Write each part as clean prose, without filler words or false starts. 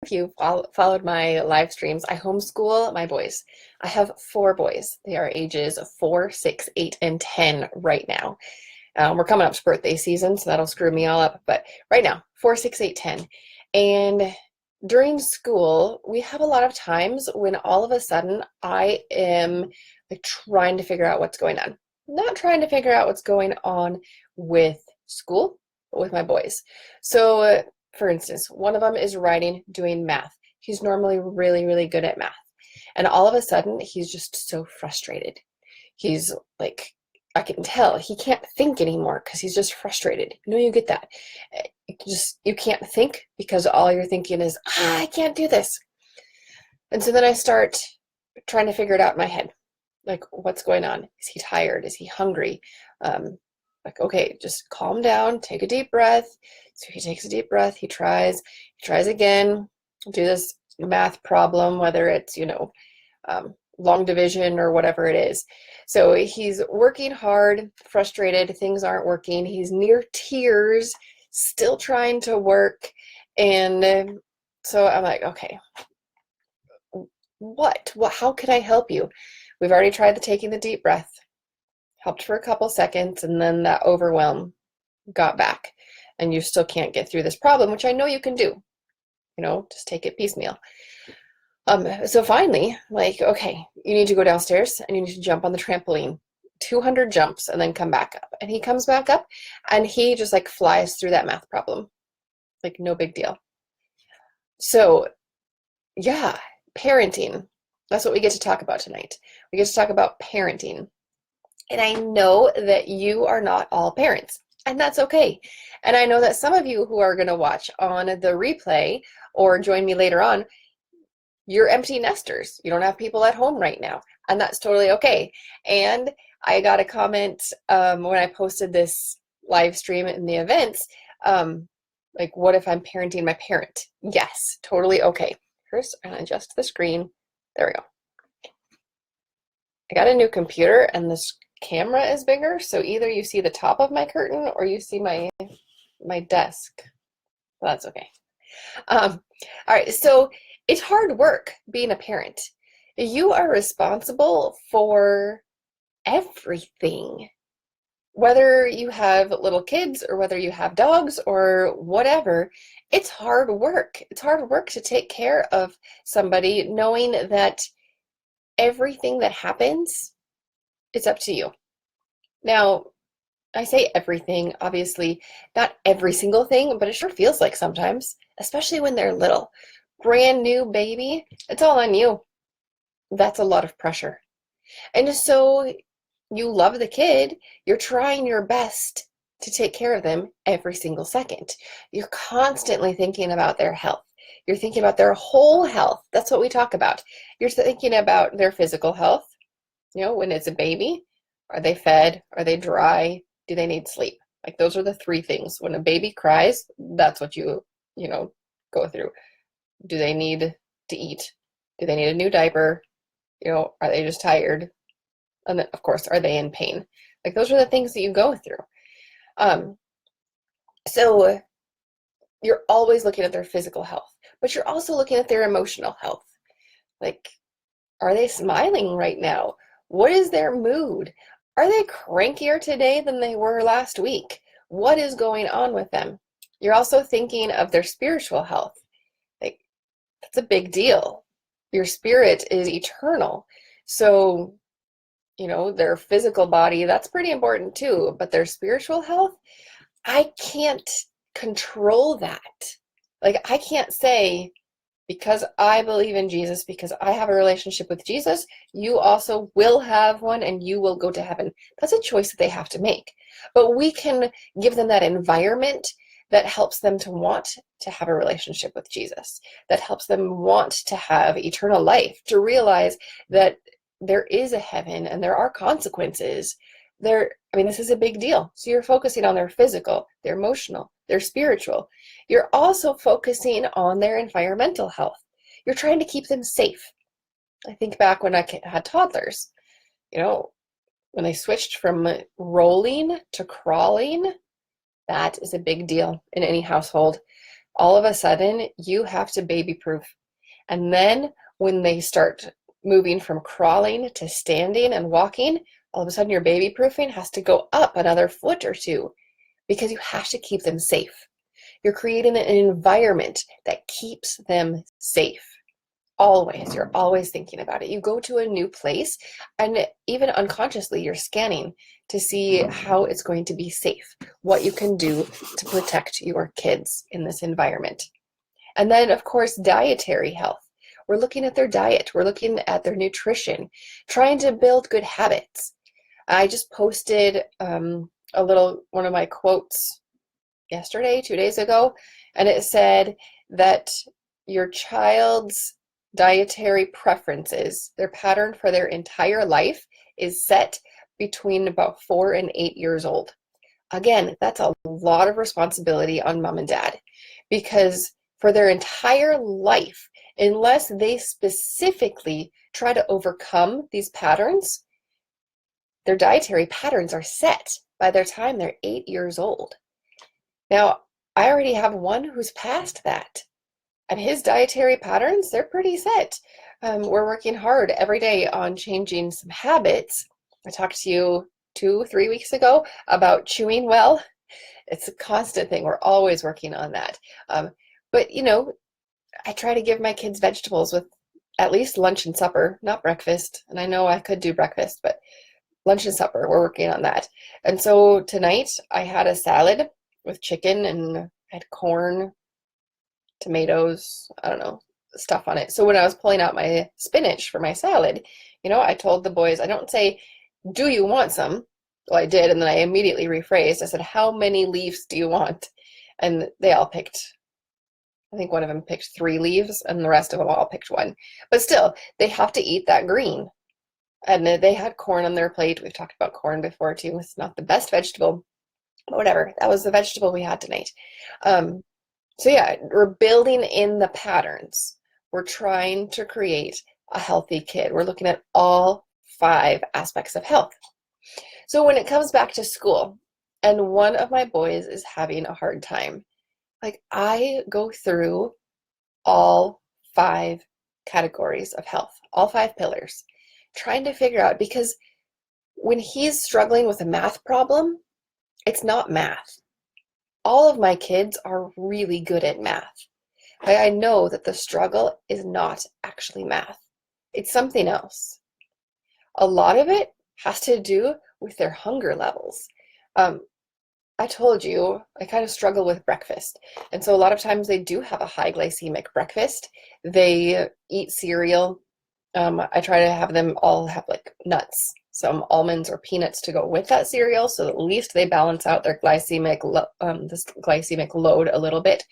If you followed my live streams, I homeschool my boys. I have four boys. They are ages 4, 6, 8, and 10 right now. We're coming up to birthday season, so that'll screw me all up. But right now, 4, 6, 8, 10. And during school, we have a lot of times when all of a sudden I am like trying to figure out what's going on. Not trying to figure out what's going on with school, but with my boys. So, for instance, one of them is writing, doing math. He's normally really, really good at math. And all of a sudden, he's just so frustrated. He's like, I can tell he can't think anymore because he's just frustrated. You get that. You can't think because all you're thinking is, I can't do this. And so then I start trying to figure it out in my head. Like, what's going on? Is he tired? Is he hungry? Like, okay, just calm down, take a deep breath. So he takes a deep breath, he tries again, do this math problem, whether it's, long division or whatever it is. So he's working hard, frustrated, things aren't working. He's near tears, still trying to work. And so I'm like, okay, what? How could I help you? We've already tried taking the deep breath, helped for a couple seconds, and then that overwhelm got back. And you still can't get through this problem, which I know you can do. Just take it piecemeal. So finally, like, okay, you need to go downstairs and you need to jump on the trampoline, 200 jumps, and then come back up. And he comes back up and he just like flies through that math problem. Like, no big deal. So yeah, parenting. That's what we get to talk about tonight. We get to talk about parenting. And I know that you are not all parents, and that's okay. And I know that some of you who are going to watch on the replay or join me later on, you're empty nesters. You don't have people at home right now, and that's totally okay. And I got a comment when I posted this live stream in the events, like, what if I'm parenting my parent? Yes, totally okay. First, I'm going to adjust the screen. There we go. I got a new computer, and this camera is bigger, so either you see the top of my curtain or you see my desk. Well, that's okay. All right, so it's hard work being a parent. You are responsible for everything. Whether you have little kids or whether you have dogs or whatever, it's hard work. It's hard work to take care of somebody knowing that everything that happens, it's up to you. Now, I say everything, obviously, not every single thing, but it sure feels like sometimes, especially when they're little. Brand new baby, it's all on you. That's a lot of pressure. And so you love the kid, you're trying your best to take care of them every single second. You're constantly thinking about their health. You're thinking about their whole health. That's what we talk about. You're thinking about their physical health. When it's a baby, are they fed? Are they dry? Do they need sleep? Like, those are the three things. When a baby cries, that's what you go through. Do they need to eat? Do they need a new diaper? Are they just tired? And then, of course, are they in pain? Like, those are the things that you go through. So you're always looking at their physical health, but you're also looking at their emotional health. Like, are they smiling right now? What is their mood? Are they crankier today than they were last week? What is going on with them? You're also thinking of their spiritual health. Like, that's a big deal. Your spirit is eternal. So, their physical body, that's pretty important too. But their spiritual health, I can't control that. Like, I can't say, because I believe in Jesus, because I have a relationship with Jesus, you also will have one and you will go to heaven. That's a choice that they have to make. But we can give them that environment that helps them to want to have a relationship with Jesus, that helps them want to have eternal life, to realize that there is a heaven and there are consequences. This is a big deal. So you're focusing on their physical, their emotional, their spiritual. You're also focusing on their environmental health. You're trying to keep them safe. I think back when I had toddlers, when they switched from rolling to crawling, that is a big deal in any household. all of a sudden you have to baby proof. And then when they start moving from crawling to standing and walking, all of a sudden your baby proofing has to go up another foot or two because you have to keep them safe. You're creating an environment that keeps them safe. Always, you're always thinking about it. You go to a new place, and even unconsciously, you're scanning to see how it's going to be safe, what you can do to protect your kids in this environment. And then, of course, dietary health. We're looking at their diet, we're looking at their nutrition, trying to build good habits. I just posted a little one of my quotes yesterday, 2 days ago, and it said that your child's dietary preferences, their pattern for their entire life, is set between about 4 and 8 years old. Again, that's a lot of responsibility on mom and dad, because for their entire life, unless they specifically try to overcome these patterns, their dietary patterns are set by the time they're 8 years old. Now, I already have one who's past that, and his dietary patterns, they're pretty set. We're working hard every day on changing some habits. I talked to you 2, 3 weeks ago about chewing well. It's a constant thing. We're always working on that. But, I try to give my kids vegetables with at least lunch and supper, not breakfast. And I know I could do breakfast, but lunch and supper, we're working on that. And so tonight I had a salad with chicken and I had corn, tomatoes, I don't know, stuff on it. So when I was pulling out my spinach for my salad, I told the boys, I don't say, do you want some? Well, I did, and then I immediately rephrased. I said, how many leaves do you want? And they all picked, I think one of them picked 3 leaves, and the rest of them all picked 1. But still, they have to eat that green. And they had corn on their plate. We've talked about corn before too. It's not the best vegetable, but whatever. That was the vegetable we had tonight. So yeah, we're building in the patterns. We're trying to create a healthy kid. We're looking at all 5 aspects of health. So when it comes back to school, and one of my boys is having a hard time, I go through all 5 categories of health, all 5 pillars, trying to figure out, because when he's struggling with a math problem, it's not math. All of my kids are really good at math. I know that the struggle is not actually math. It's something else. A lot of it has to do with their hunger levels. I told you I kind of struggle with breakfast. And so a lot of times they do have a high glycemic breakfast. They eat cereal. I try to have them all have nuts, some almonds or peanuts to go with that cereal, so at least they balance out their glycemic load a little bit.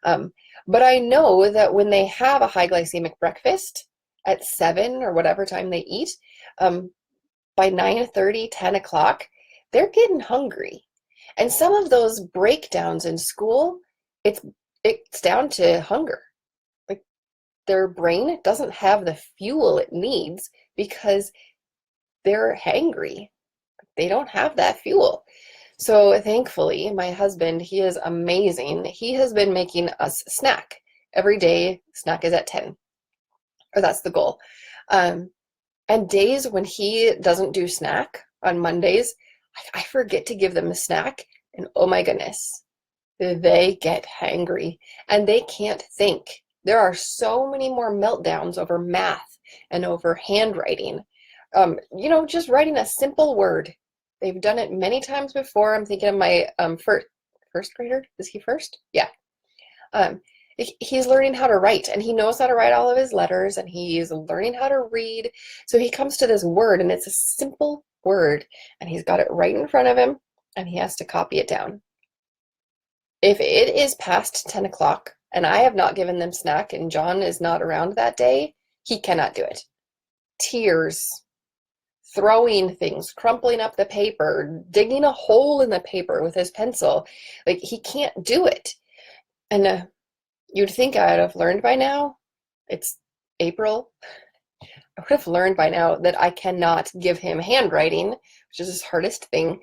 But I know that when they have a high glycemic breakfast at 7 or whatever time they eat, by 9:30, 10 o'clock, they're getting hungry. And some of those breakdowns in school, it's down to hunger. Their brain doesn't have the fuel it needs because they're hangry. They don't have that fuel. So thankfully, my husband, he is amazing. He has been making us snack. Every day, snack is at 10. Or that's the goal. And days when he doesn't do snack on Mondays, I forget to give them a snack. And oh my goodness, they get hangry and they can't think. There are so many more meltdowns over math and over handwriting. Just writing a simple word. They've done it many times before. I'm thinking of my first grader. Is he first? Yeah. He's learning how to write, and he knows how to write all of his letters, and he's learning how to read. So he comes to this word, and it's a simple word, and he's got it right in front of him, and he has to copy it down. If it is past 10 o'clock, and I have not given them snack, and John is not around that day, he cannot do it. Tears, throwing things, crumpling up the paper, digging a hole in the paper with his pencil. He can't do it. And you'd think I'd have learned by now. It's April. I would have learned by now that I cannot give him handwriting, which is his hardest thing,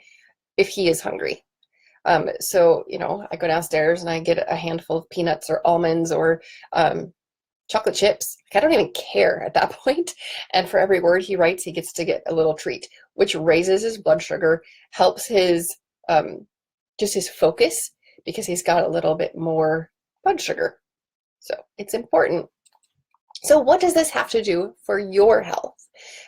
if he is hungry. So, I go downstairs and I get a handful of peanuts or almonds or chocolate chips. Like, I don't even care at that point. And for every word he writes, he gets to get a little treat, which raises his blood sugar, helps his just his focus because he's got a little bit more blood sugar. So it's important. So what does this have to do for your health?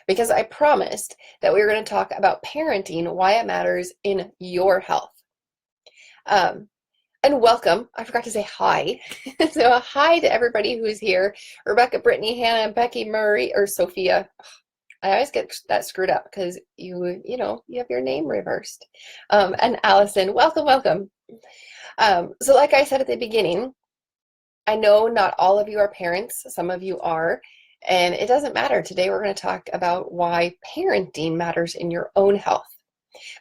Because I promised that we were going to talk about parenting, why it matters in your health. And welcome. I forgot to say hi. So a hi to everybody who's here. Rebecca, Brittany, Hannah, Becky, Murray, or Sophia. I always get that screwed up because you have your name reversed. And Allison, welcome. So like I said at the beginning, I know not all of you are parents. Some of you are. And it doesn't matter. Today we're going to talk about why parenting matters in your own health.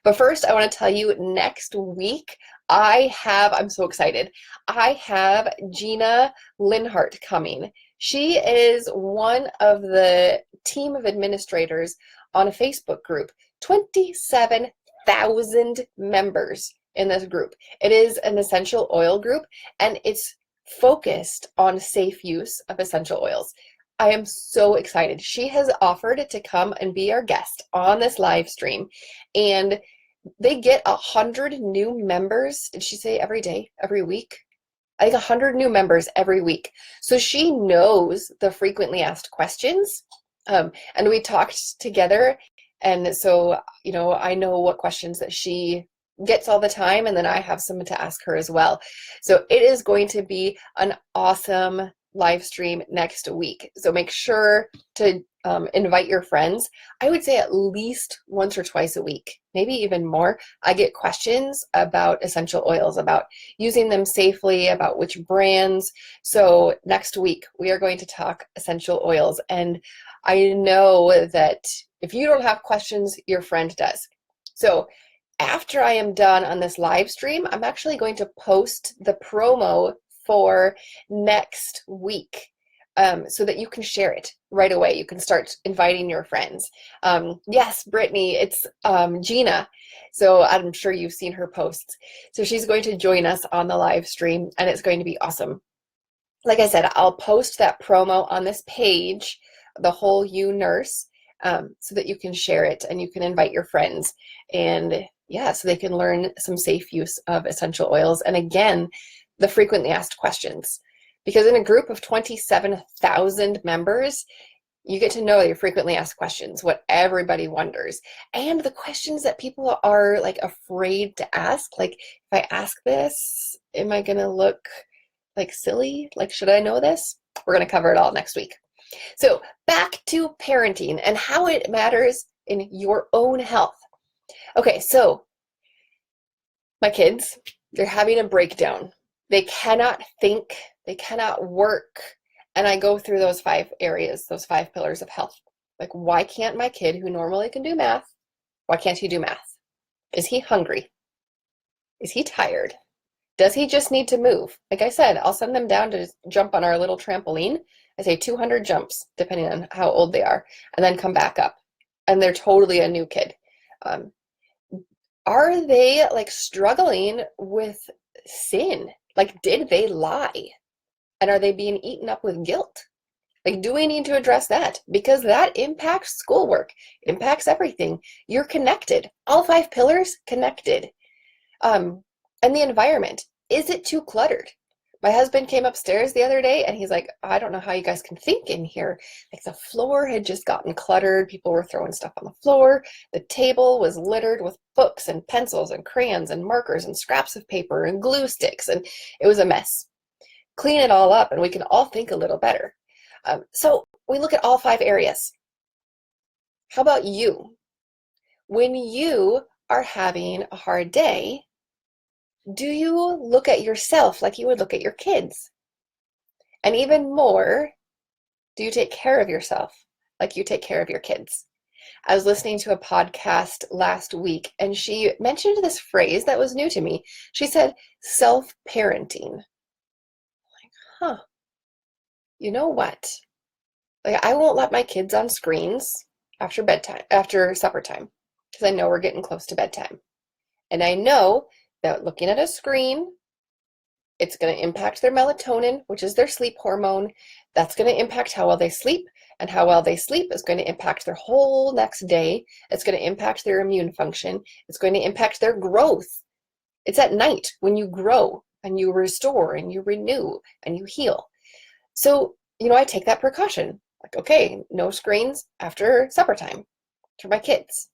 But first, I want to tell you next week, I'm so excited. I have Gina Linhart coming. She is one of the team of administrators on a Facebook group, 27,000 members in this group. It is an essential oil group, and it's focused on safe use of essential oils. I am so excited. She has offered to come and be our guest on this live stream, and they get 100 new members. Did she say every day, every week? I think 100 new members every week. So she knows the frequently asked questions, and we talked together, and so I know what questions that she gets all the time, and then I have some to ask her as well. So it is going to be an awesome live stream next week. So make sure to invite your friends. I would say at least once or twice a week, maybe even more. I get questions about essential oils, about using them safely, about which brands. So next week we are going to talk essential oils. And I know that if you don't have questions, your friend does. So after I am done on this live stream, I'm actually going to post the promo for next week so that you can share it right away. You can start inviting your friends. Yes, Brittany, it's Gina. So I'm sure you've seen her posts. So she's going to join us on the live stream, and it's going to be awesome. Like I said, I'll post that promo on this page, The Whole You Nurse, so that you can share it and you can invite your friends. And yeah, so they can learn some safe use of essential oils. And again, the frequently asked questions. Because in a group of 27,000 members, you get to know your frequently asked questions, what everybody wonders, and the questions that people are like afraid to ask. Like, if I ask this, am I going to look like silly? Like, should I know this? We're going to cover it all next week. So back to parenting and how it matters in your own health. Okay, so my kids, they're having a breakdown. They cannot think, they cannot work. And I go through those 5 areas, those 5 pillars of health. Like, why can't my kid who normally can do math, why can't he do math? Is he hungry? Is he tired? Does he just need to move? Like I said, I'll send them down to jump on our little trampoline. I say 200 jumps, depending on how old they are, and then come back up. And they're totally a new kid. Are they like struggling with sin? Like, did they lie? And are they being eaten up with guilt? Like, do we need to address that? Because that impacts schoolwork, impacts everything. You're connected. All 5 pillars connected. And the environment. Is it too cluttered? My husband came upstairs the other day and he's like, I don't know how you guys can think in here. Like, the floor had just gotten cluttered. People were throwing stuff on the floor. The table was littered with books and pencils and crayons and markers and scraps of paper and glue sticks. And it was a mess. Clean it all up and we can all think a little better. So we look at all 5 areas. How about you? When you are having a hard day, do you look at yourself like you would look at your kids? And even more, do you take care of yourself like you take care of your kids? I was listening to a podcast last week and she mentioned this phrase that was new to me. She said, self-parenting. Like, huh, you know what? Like, I won't let my kids on screens after bedtime, after supper time, because I know we're getting close to bedtime. And I know that looking at a screen, it's going to impact their melatonin, which is their sleep hormone. That's going to impact how well they sleep, and how well they sleep is going to impact their whole next day. It's going to impact their immune function. It's going to impact their growth. It's at night when you grow and you restore and you renew and you heal. So, I take that precaution. Like, okay, no screens after supper time for my kids.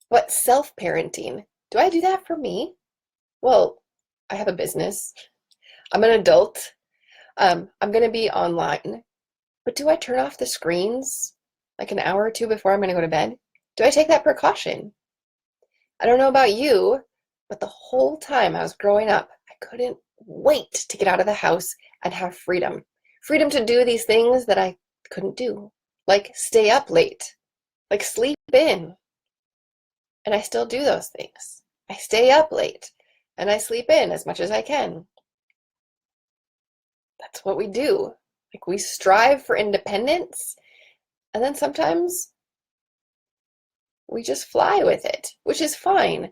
But self-parenting, do I do that for me? Well, I have a business. I'm an adult. I'm going to be online. But do I turn off the screens like an hour or two before I'm going to go to bed? Do I take that precaution? I don't know about you, but the whole time I was growing up, I couldn't wait to get out of the house and have freedom. Freedom to do these things that I couldn't do, like stay up late, like sleep in. And I still do those things. I stay up late and I sleep in as much as I can. That's what we do. Like, we strive for independence, and then sometimes we just fly with it, which is fine.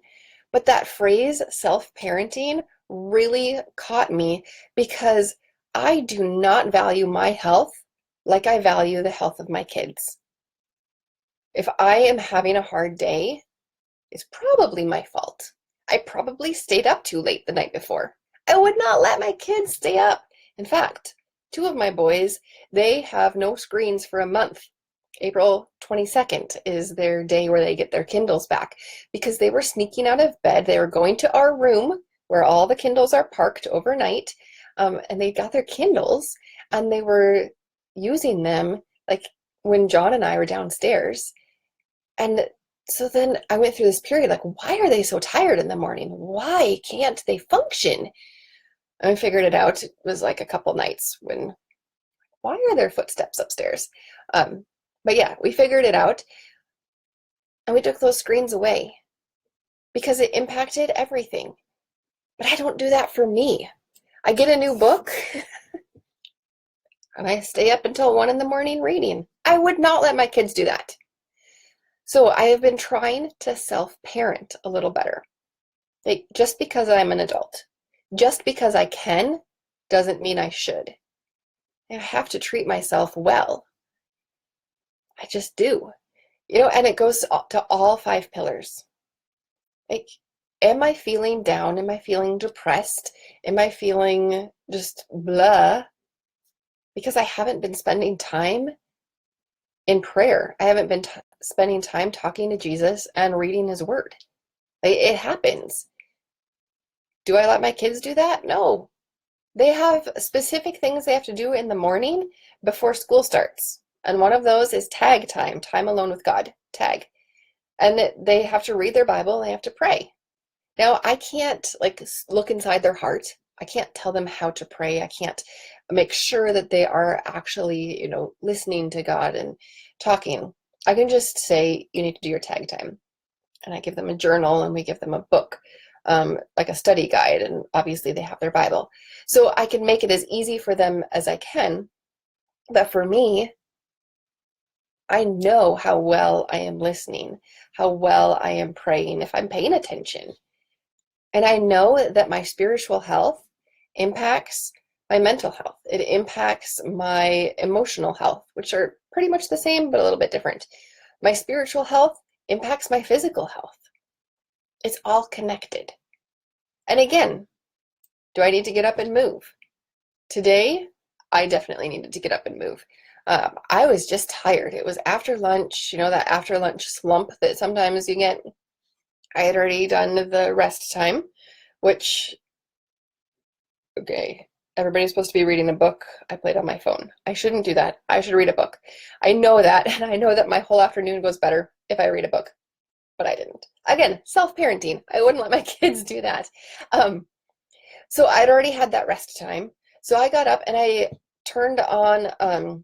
But that phrase, self-parenting, really caught me because I do not value my health like I value the health of my kids. If I am having a hard day, it's probably my fault. I probably stayed up too late the night before. I would not let my kids stay up. In fact, two of my boys, they have no screens for a month. April 22nd is their day where they get their Kindles back because they were sneaking out of bed. They were going to our room where all the Kindles are parked overnight, and they got their Kindles and they were using them like when John and I were downstairs. And so then I went through this period like, why are they so tired in the morning? Why can't they function? And I figured it out. It was like a couple nights when, why are there footsteps upstairs? But yeah, we figured it out and we took those screens away because it impacted everything. But I don't do that for me. I get a new book and I stay up until 1 a.m. reading. I would not let my kids do that. So I have been trying to self-parent a little better. Like, just because I'm an adult, just because I can, doesn't mean I should. I have to treat myself well. I just do. And it goes to all 5 pillars. Like, am I feeling down? Am I feeling depressed? Am I feeling just blah? Because I haven't been spending time in prayer. I haven't been spending time talking to Jesus and reading his word. It happens. Do I let my kids do that? No. They have specific things they have to do in the morning before school starts. And one of those is tag time, time alone with God, tag. And they have to read their Bible and they have to pray. Now, I can't look inside their heart. I can't tell them how to pray. I can't make sure that they are actually, listening to God and talking. I can just say, you need to do your tag time. And I give them a journal and we give them a book, like a study guide. And obviously they have their Bible. So I can make it as easy for them as I can. But for me, I know how well I am listening, how well I am praying if I'm paying attention. And I know that my spiritual health impacts my mental health. It impacts my emotional health, which are pretty much the same, but a little bit different. My spiritual health impacts my physical health. It's all connected. And again, do I need to get up and move? Today, I definitely needed to get up and move. I was just tired. It was after lunch, that after lunch slump that sometimes you get. I had already done the rest time, which, okay, everybody's supposed to be reading a book. I played on my phone. I shouldn't do that. I should read a book. I know that, and I know that my whole afternoon goes better if I read a book, but I didn't. Again, self-parenting. I wouldn't let my kids do that. So I'd already had that rest time. So I got up and I turned on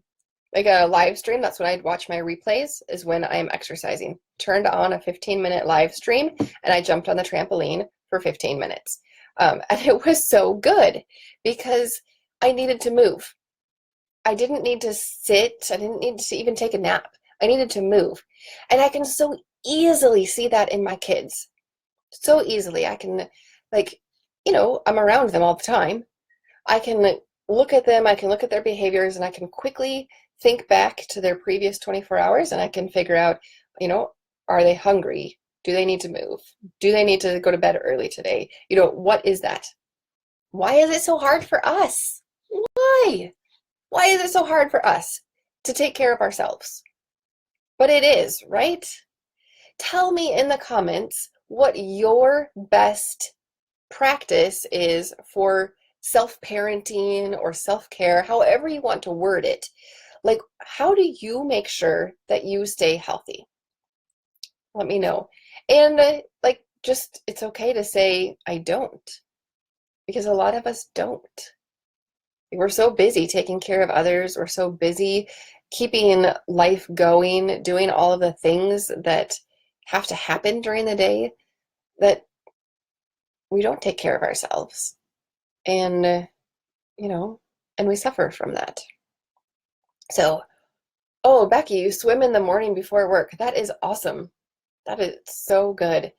like a live stream. That's when I'd watch my replays, is when I'm exercising. Turned on a 15-minute live stream and I jumped on the trampoline for 15 minutes. And it was so good because I needed to move. I didn't need to sit. I didn't need to even take a nap. I needed to move. And I can so easily see that in my kids. So easily. I can Like, I'm around them all the time. I can look at them, I can look at their behaviors, and I can quickly think back to their previous 24 hours and I can figure out, are they hungry? Do they need to move? Do they need to go to bed early today? What is that? Why is it so hard for us? Why? Why is it so hard for us to take care of ourselves? But it is, right? Tell me in the comments what your best practice is for self-parenting or self-care, however you want to word it. Like, how do you make sure that you stay healthy? Let me know. And just it's okay to say I don't, because a lot of us don't. We're so busy taking care of others. We're so busy keeping life going, doing all of the things that have to happen during the day, that we don't take care of ourselves. And, and we suffer from that. So, oh, Becky, you swim in the morning before work. That is awesome. That is so good.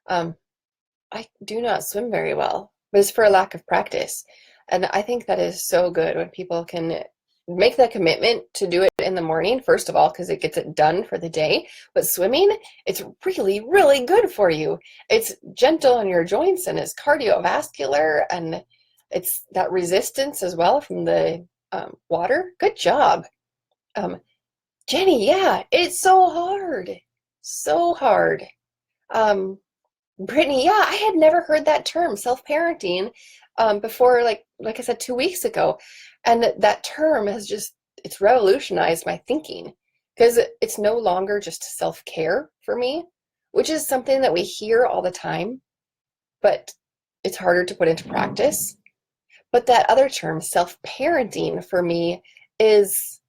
I do not swim very well, but it's for a lack of practice. And I think that is so good when people can make that commitment to do it in the morning, first of all, because it gets it done for the day. But swimming, it's really, really good for you. It's gentle on your joints and it's cardiovascular, and it's that resistance as well from the water. Good job. Jenny, yeah, it's so hard. So hard. Brittany, yeah, I had never heard that term, self-parenting, before, like I said, 2 weeks ago. And that term it's revolutionized my thinking, because it's no longer just self-care for me, which is something that we hear all the time, but it's harder to put into practice. But that other term, self-parenting, for me is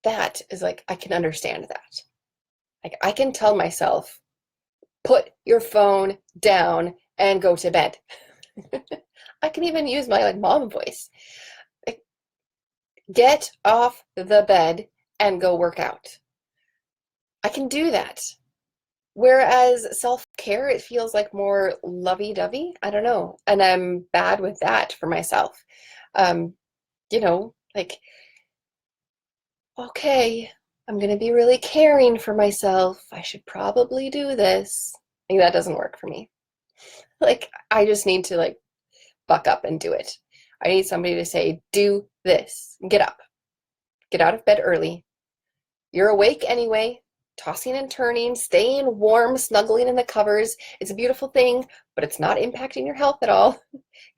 like, I can understand that. Like, I can tell myself, put your phone down and go to bed. I can even use my mom voice. Like, get off the bed and go work out. I can do that. Whereas self-care, it feels like more lovey-dovey. I don't know. And I'm bad with that for myself. Um, like, okay, I'm going to be really caring for myself. I should probably do this. Like, that doesn't work for me. Like, I just need to buck up and do it. I need somebody to say, do this. Get up. Get out of bed early. You're awake anyway, tossing and turning, staying warm, snuggling in the covers. It's a beautiful thing, but it's not impacting your health at all.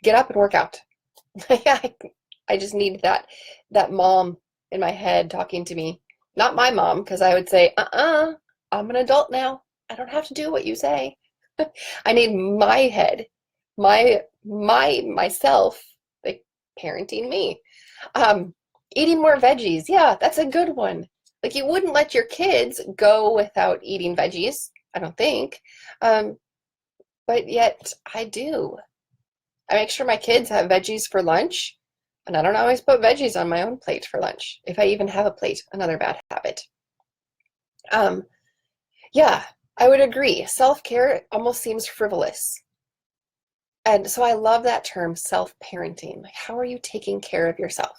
Get up and work out. I just need that mom in my head talking to me. Not my mom, because I would say, I'm an adult now. I don't have to do what you say. I need my head, myself, parenting me. Eating more veggies. Yeah, that's a good one. Like, you wouldn't let your kids go without eating veggies, I don't think. But yet I do. I make sure my kids have veggies for lunch, and I don't always put veggies on my own plate for lunch, if I even have a plate. Another bad habit. Yeah, I would agree. Self-care almost seems frivolous. And so I love that term, self-parenting. Like, how are you taking care of yourself?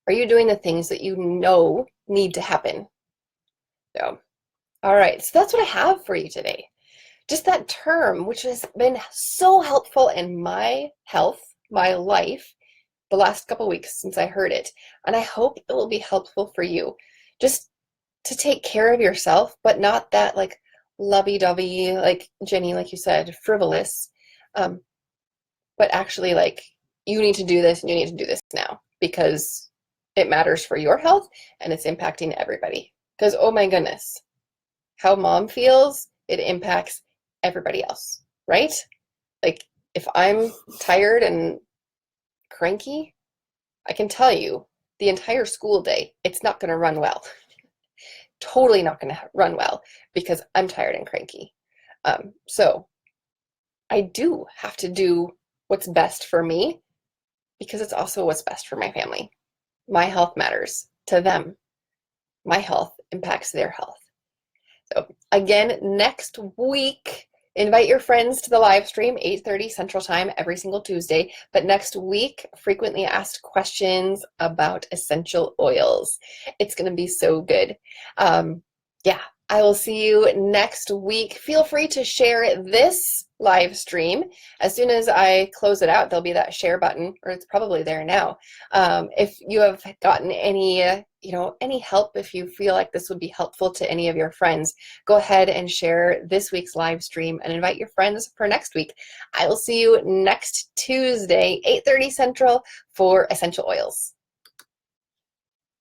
Are you doing the things that you know need to happen? So, all right, so that's what I have for you today. Just that term, which has been so helpful in my health, my life, the last couple weeks since I heard it. And I hope it will be helpful for you. Just to take care of yourself, but not that lovey-dovey, like Jenny, like you said, frivolous, but actually you need to do this and you need to do this now, because it matters for your health and it's impacting everybody. Because, oh my goodness, how mom feels, it impacts everybody else, right? Like, if I'm tired and cranky, I can tell you the entire school day, it's not going to run well. Totally not going to run well because I'm tired and cranky. So I do have to do what's best for me, because it's also what's best for my family. My health matters to them. My health impacts their health. So again, next week, Invite your friends to the live stream, 8:30 Central Time every single Tuesday. But next week, frequently asked questions about essential oils. It's going to be so good. Yeah, I will see you next week. Feel free to share this live stream. As soon as I close it out, there'll be that share button, or it's probably there now. If you have gotten any, any help, if you feel like this would be helpful to any of your friends, go ahead and share this week's live stream and invite your friends for next week. I will see you next Tuesday, 8:30 Central, for Essential Oils.